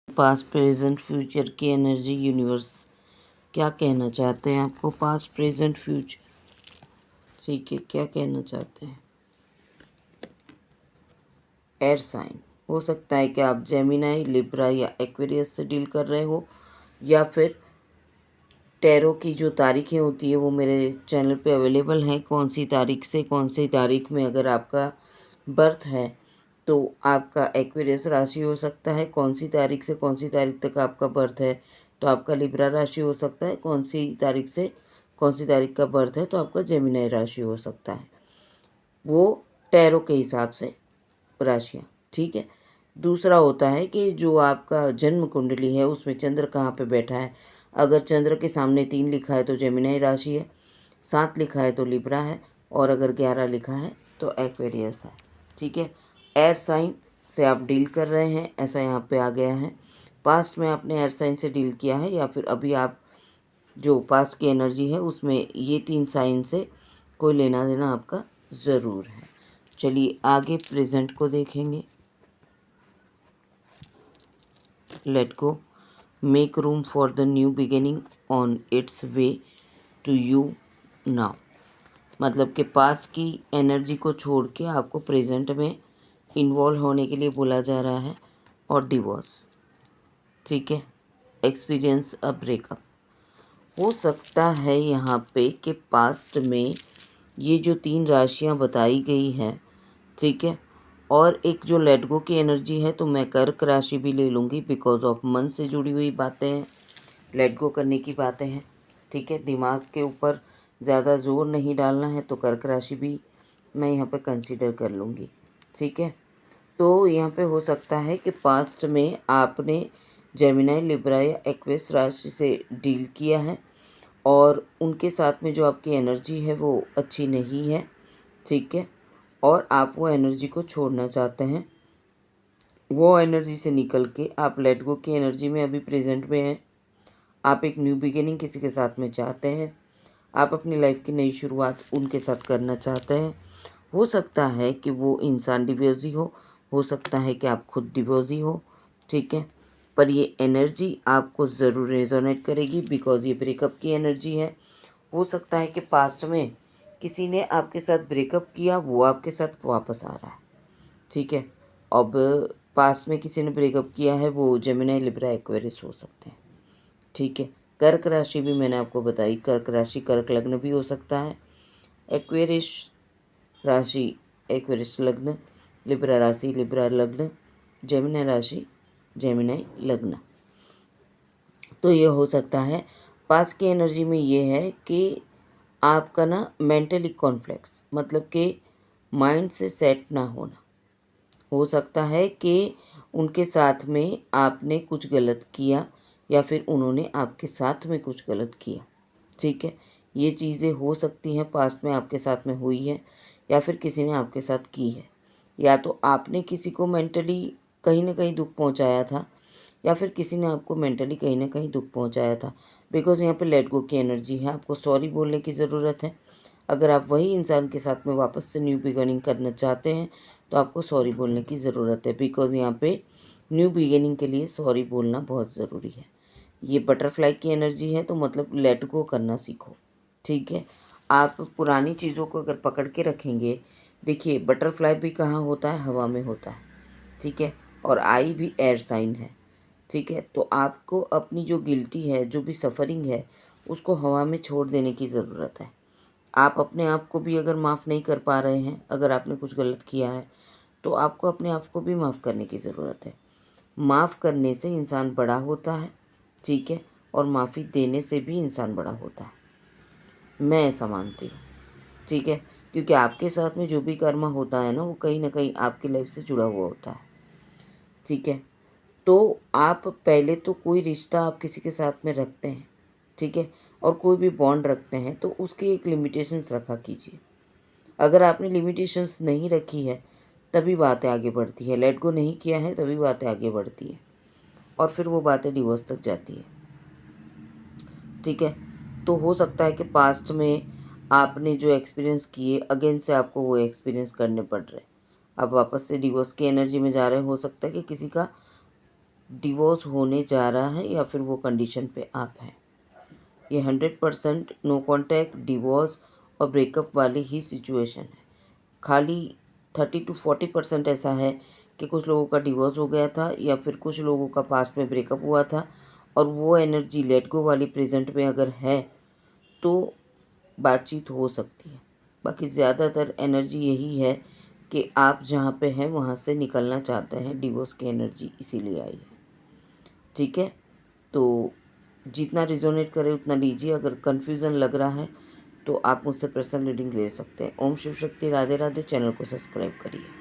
Past present future की energy universe क्या कहना चाहते हैं आपको? पास्ट प्रेजेंट फ्यूचर, ठीक है, क्या कहना चाहते हैं? एयर साइन हो सकता है कि आप जेमिनाई, लिब्रा या एक्वेरियस से डील कर रहे हो, या फिर टैरो की जो तारीखें होती है वो मेरे चैनल पे अवेलेबल हैं। कौन सी तारीख से कौन सी तारीख में अगर आपका बर्थ है तो आपका एक्वेरियस राशि हो सकता है। कौन सी तारीख से कौन सी तारीख तक आपका बर्थ है तो आपका लिब्रा राशि हो सकता है। कौन सी तारीख से कौन सी तारीख का बर्थ है तो आपका जेमिनाई राशि हो सकता है। वो टैरो के हिसाब से राशियाँ, ठीक है। दूसरा होता है कि जो आपका जन्म कुंडली है उसमें चंद्र कहाँ पे बैठा है। अगर चंद्र के सामने 3 लिखा है तो जेमिनाई राशि है, 7 लिखा है तो लिब्रा है, और अगर 11 लिखा है तो एक्वेरियस है, ठीक है। एयर साइन से आप डील कर रहे हैं, ऐसा यहाँ पे आ गया है। पास्ट में आपने एयर साइन से डील किया है, या फिर अभी आप जो पास्ट की एनर्जी है उसमें ये 3 साइन से कोई लेना देना आपका ज़रूर है। चलिए आगे प्रेजेंट को देखेंगे। Let go, make room for the new beginning on its way to you now. मतलब कि पास की एनर्जी को छोड़ के आपको प्रेजेंट में इन्वॉल्व होने के लिए बोला जा रहा है। और डिवोर्स, ठीक है, एक्सपीरियंस अ ब्रेकअप हो सकता है यहाँ पे कि पास्ट में ये जो 3 राशियाँ बताई गई हैं, ठीक है। और एक जो लेट गो की एनर्जी है तो मैं कर्क राशि भी ले लूँगी, बिकॉज ऑफ मन से जुड़ी हुई बातें हैं, लेट गो करने की बातें हैं, ठीक है। दिमाग के ऊपर ज़्यादा जोर नहीं डालना है तो कर्क राशि भी मैं यहाँ पे कंसीडर कर लूँगी, ठीक है। तो यहाँ पे हो सकता है कि पास्ट में आपने जेमिनाई, लिब्रा या एक्वेस राशि से डील किया है और उनके साथ में जो आपकी एनर्जी है वो अच्छी नहीं है, ठीक है। और आप वो एनर्जी को छोड़ना चाहते हैं। वो एनर्जी से निकल के आप लेट गो की एनर्जी में अभी प्रेजेंट में हैं। आप एक न्यू बिगिनिंग किसी के साथ में चाहते हैं। आप अपनी लाइफ की नई शुरुआत उनके साथ करना चाहते हैं। हो सकता है कि वो इंसान डिवोर्सी हो सकता है कि आप खुद डिवोर्सी हो, ठीक है। पर ये एनर्जी आपको ज़रूर रेजोनेट करेगी, बिकॉज ये ब्रेकअप की एनर्जी है। हो सकता है कि पास्ट में किसी ने आपके साथ ब्रेकअप किया, वो आपके साथ वापस आ रहा है, ठीक है। अब पास्ट में किसी ने ब्रेकअप किया है, वो जेमिनी, लिब्रा, एक्वेरियस हो सकते हैं, ठीक है। कर्क राशि भी मैंने आपको बताई, कर्क राशि कर्क लग्न भी हो सकता है। एक्वेरियस राशि एक्वेरियस लग्न, लिब्रा राशि लिब्रा लग्न, जेमिनी राशि जेमिनी लग्न। तो ये हो सकता है। पास की एनर्जी में ये है कि आपका ना मेंटली कॉन्फ्लिक्ट्स, मतलब कि माइंड से सेट ना होना। हो सकता है कि उनके साथ में आपने कुछ गलत किया या फिर उन्होंने आपके साथ में कुछ गलत किया, ठीक है। ये चीज़ें हो सकती हैं, पास्ट में आपके साथ में हुई है या फिर किसी ने आपके साथ की है। या तो आपने किसी को मेंटली कहीं ना कहीं दुख पहुंचाया था, या फिर किसी ने आपको मेंटली कहीं ना कहीं दुख पहुंचाया था। बिकॉज़ यहाँ पे लेट गो की एनर्जी है, आपको सॉरी बोलने की ज़रूरत है। अगर आप वही इंसान के साथ में वापस से न्यू बिगिनिंग करना चाहते हैं तो आपको सॉरी बोलने की ज़रूरत है, बिकॉज़ यहाँ पे न्यू बिगिनिंग के लिए सॉरी बोलना बहुत ज़रूरी है। ये बटरफ्लाई की एनर्जी है, तो मतलब लेट गो करना सीखो, ठीक है। आप पुरानी चीज़ों को अगर पकड़ के रखेंगे, देखिए बटरफ्लाई भी कहाँ होता है, हवा में होता है, ठीक है। और आई भी एयर साइन है, ठीक है। तो आपको अपनी जो गिल्टी है, जो भी सफ़रिंग है, उसको हवा में छोड़ देने की ज़रूरत है। आप अपने आप को भी अगर माफ़ नहीं कर पा रहे हैं, अगर आपने कुछ गलत किया है तो आपको अपने आप को भी माफ़ करने की ज़रूरत है। माफ़ करने से इंसान बड़ा होता है, ठीक है। और माफ़ी देने से भी इंसान बड़ा होता है, मैं ऐसा मानती हूँ, ठीक है। क्योंकि आपके साथ में जो भी कर्म होता है ना, वो कहीं ना कहीं आपकी लाइफ से जुड़ा हुआ होता है, ठीक है। तो आप पहले तो कोई रिश्ता आप किसी के साथ में रखते हैं, ठीक है, और कोई भी बॉन्ड रखते हैं तो उसकी एक लिमिटेशंस रखा कीजिए। अगर आपने लिमिटेशंस नहीं रखी है तभी बातें आगे बढ़ती है, लेट गो नहीं किया है तभी बातें आगे बढ़ती है और फिर वो बातें डिवोर्स तक जाती है, ठीक है। तो हो सकता है कि पास्ट में आपने जो एक्सपीरियंस किए, अगेन से आपको वो एक्सपीरियंस करने पड़ रहे हैं। आप वापस से डिवोर्स की एनर्जी में जा रहे हो सकता है कि किसी का डिवोर्स होने जा रहा है या फिर वो कंडीशन पे आप हैं। ये 100% नो कॉन्टैक्ट, डिवोर्स और ब्रेकअप वाली ही सिचुएशन है। खाली 30 to 40% ऐसा है कि कुछ लोगों का डिवोर्स हो गया था या फिर कुछ लोगों का पास्ट में ब्रेकअप हुआ था और वो एनर्जी लेट गो वाली प्रेजेंट में अगर है तो बातचीत हो सकती है। बाकी ज़्यादातर एनर्जी यही है कि आप जहाँ पे हैं वहाँ से निकलना चाहते हैं, डिवोर्स की एनर्जी इसीलिए आई है। ठीक है, तो जितना रिजोनेट करे उतना लीजिए। अगर कन्फ्यूज़न लग रहा है तो आप मुझसे पर्सनल रीडिंग ले सकते हैं। ओम शिव शक्ति, राधे राधे। चैनल को सब्सक्राइब करिए।